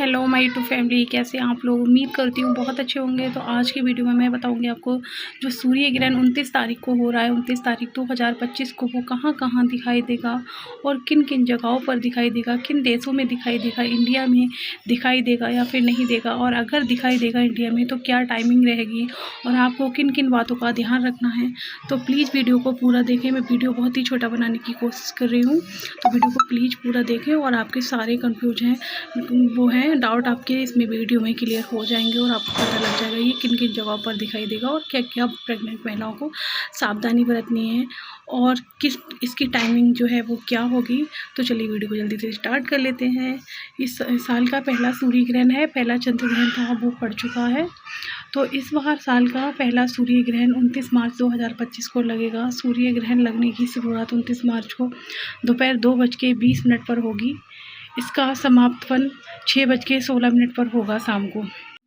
Hello my to family, कैसे आप लोग। उम्मीद करती हूँ बहुत अच्छे होंगे। तो आज की वीडियो में मैं बताऊंगी आपको जो सूर्य ग्रहण 29 तारीख को हो रहा है, 29 तारीख 2025 को, वो कहाँ कहाँ दिखाई देगा और किन किन जगहों पर दिखाई देगा, किन देशों में दिखाई देगा, इंडिया में दिखाई देगा या फिर नहीं देगा, और अगर दिखाई देगा इंडिया में तो क्या टाइमिंग रहेगी और आपको किन किन बातों का ध्यान रखना है। तो प्लीज़ वीडियो को पूरा देखें। मैं वीडियो बहुत ही छोटा बनाने की कोशिश कर रही हूँ, तो वीडियो को प्लीज़ पूरा देखें और आपके सारे कन्फ्यूज हैं वो हैं डाउट आपके इसमें वीडियो में क्लियर हो जाएंगे और आपको पता लग जाएगा ये किन किन जगहों पर दिखाई देगा और क्या क्या प्रेग्नेंट महिलाओं को सावधानी बरतनी है और किस इसकी टाइमिंग जो है वो क्या होगी। तो चलिए वीडियो को जल्दी से स्टार्ट कर लेते हैं। इस साल का पहला सूर्य ग्रहण है, पहला चंद्र ग्रहण था वो पड़ चुका है। तो इस बार साल का पहला सूर्य ग्रहण 29 मार्च 2025 को लगेगा। सूर्य ग्रहण लगने की शुरुआत 29 मार्च को दोपहर 2:20 पर होगी। इसका समापन 6:16 पर होगा शाम को।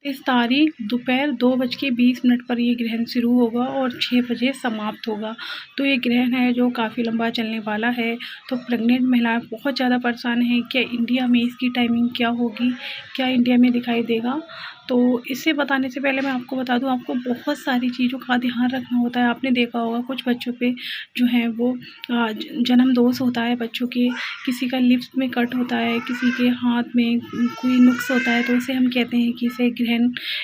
इस तारीख दोपहर 2:20 पर ये ग्रहण शुरू होगा और 6 बजे समाप्त होगा। तो ये ग्रहण है जो काफ़ी लंबा चलने वाला है। तो प्रेग्नेंट महिलाएं बहुत ज़्यादा परेशान हैं क्या इंडिया में इसकी टाइमिंग क्या होगी, क्या इंडिया में दिखाई देगा। तो इसे बताने से पहले मैं आपको बता दूं, आपको बहुत सारी चीज़ों का ध्यान रखना होता है। आपने देखा होगा कुछ बच्चों पे जो है वो जन्म दोष होता है बच्चों के, किसी का लिप्स में कट होता है, किसी के हाथ में कोई नुक्स होता है, तो उसे हम कहते हैं कि इसे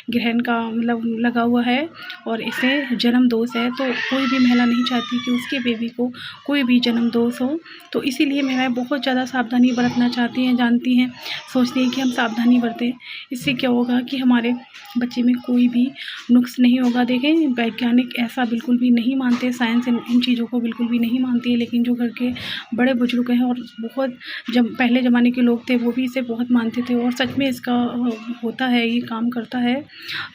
ग्रहण का मतलब लगा हुआ है और इसे जन्म दोष है। तो कोई भी महिला नहीं चाहती कि उसके बेबी को कोई भी जन्म दोष हो। तो इसीलिए महिलाएं बहुत ज़्यादा सावधानी बरतना चाहती हैं, जानती हैं, सोचती हैं कि हम सावधानी बरतें। इससे क्या होगा कि हमारे बच्चे में कोई भी नुक्स नहीं होगा। देखें, वैज्ञानिक ऐसा बिल्कुल भी नहीं मानते, साइंस इन चीज़ों को बिल्कुल भी नहीं मानती है, लेकिन जो घर के बड़े बुजुर्ग हैं और बहुत पहले ज़माने के लोग थे वो भी इसे बहुत मानते थे और सच में इसका होता है, ये काम करता है।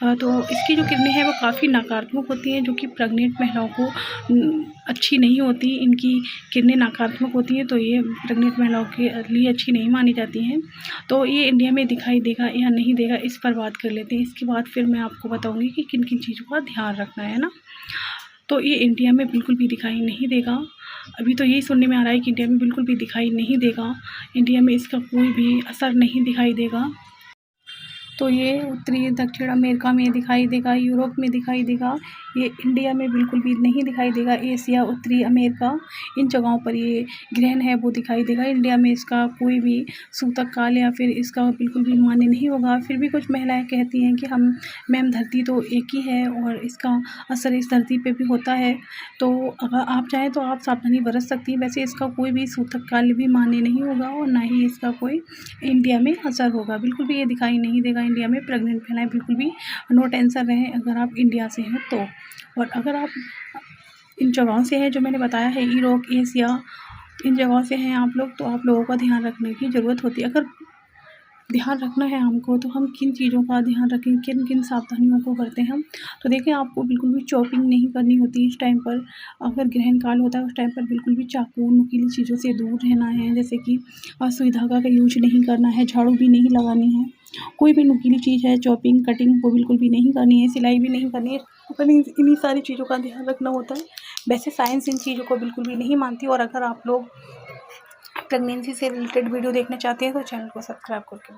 तो इसकी जो किरणें हैं वो काफ़ी नकारात्मक होती हैं, जो कि प्रेग्नेंट महिलाओं को अच्छी नहीं होती। इनकी किरणें नकारात्मक होती हैं, तो ये प्रेग्नेंट महिलाओं के लिए अच्छी नहीं मानी जाती हैं। तो ये इंडिया में दिखाई देगा या नहीं देगा, इस पर बात कर लेते हैं। इसके बाद फिर मैं आपको बताऊंगी कि किन किन चीज़ों का ध्यान रखना है ना। तो ये इंडिया में बिल्कुल भी दिखाई नहीं देगा। अभी तो यही सुनने में आ रहा है कि इंडिया में बिल्कुल भी दिखाई नहीं देगा, इंडिया में इसका कोई भी असर नहीं दिखाई देगा। तो ये उत्तरी दक्षिण अमेरिका में दिखाई देगा, यूरोप में दिखाई देगा, ये इंडिया में बिल्कुल भी नहीं दिखाई देगा। एशिया, उत्तरी अमेरिका, इन जगहों पर ये ग्रहण है वो दिखाई देगा। इंडिया में इसका कोई भी सूतक काल या फिर इसका बिल्कुल भी मान्य नहीं होगा। फिर भी कुछ महिलाएं कहती हैं कि मैम धरती तो एक ही है और इसका असर इस धरती पे भी होता है, तो अगर आप चाहें तो आप सावधानी बरत सकती हैं। वैसे इसका कोई भी सूतक काल भी मान्य नहीं होगा और ना ही इसका कोई इंडिया में असर होगा। बिल्कुल भी ये दिखाई नहीं देगा इंडिया में। प्रेग्नेंट महिलाएं बिल्कुल भी नो टेंशन रहें अगर आप इंडिया से हैं तो। और अगर आप इन जगहों से हैं जो मैंने बताया है, यूरोप, एशिया, इन जगहों से हैं आप लोग, तो आप लोगों का ध्यान रखने की ज़रूरत होती है। अगर ध्यान रखना है हमको तो हम किन चीज़ों का ध्यान रखें, किन किन सावधानियों को करते हैं हम। तो देखिए, आपको बिल्कुल भी चॉपिंग नहीं करनी होती इस टाइम पर। अगर ग्रहण काल होता है उस टाइम पर बिल्कुल भी चाकू, नुकीली चीज़ों से दूर रहना है, जैसे कि सुई धागा का यूज नहीं करना है, झाड़ू भी नहीं लगानी है, कोई भी नुकीली चीज़ है, चॉपिंग, कटिंग वो बिल्कुल भी नहीं करनी है, सिलाई भी नहीं करनी है। अपन इन्हीं सारी चीज़ों का ध्यान रखना होता है। वैसे साइंस इन चीज़ों को बिल्कुल भी नहीं मानती। और अगर आप लोग प्रेगनेंसी से रिलेटेड वीडियो देखना चाहते हैं तो चैनल को सब्सक्राइब करके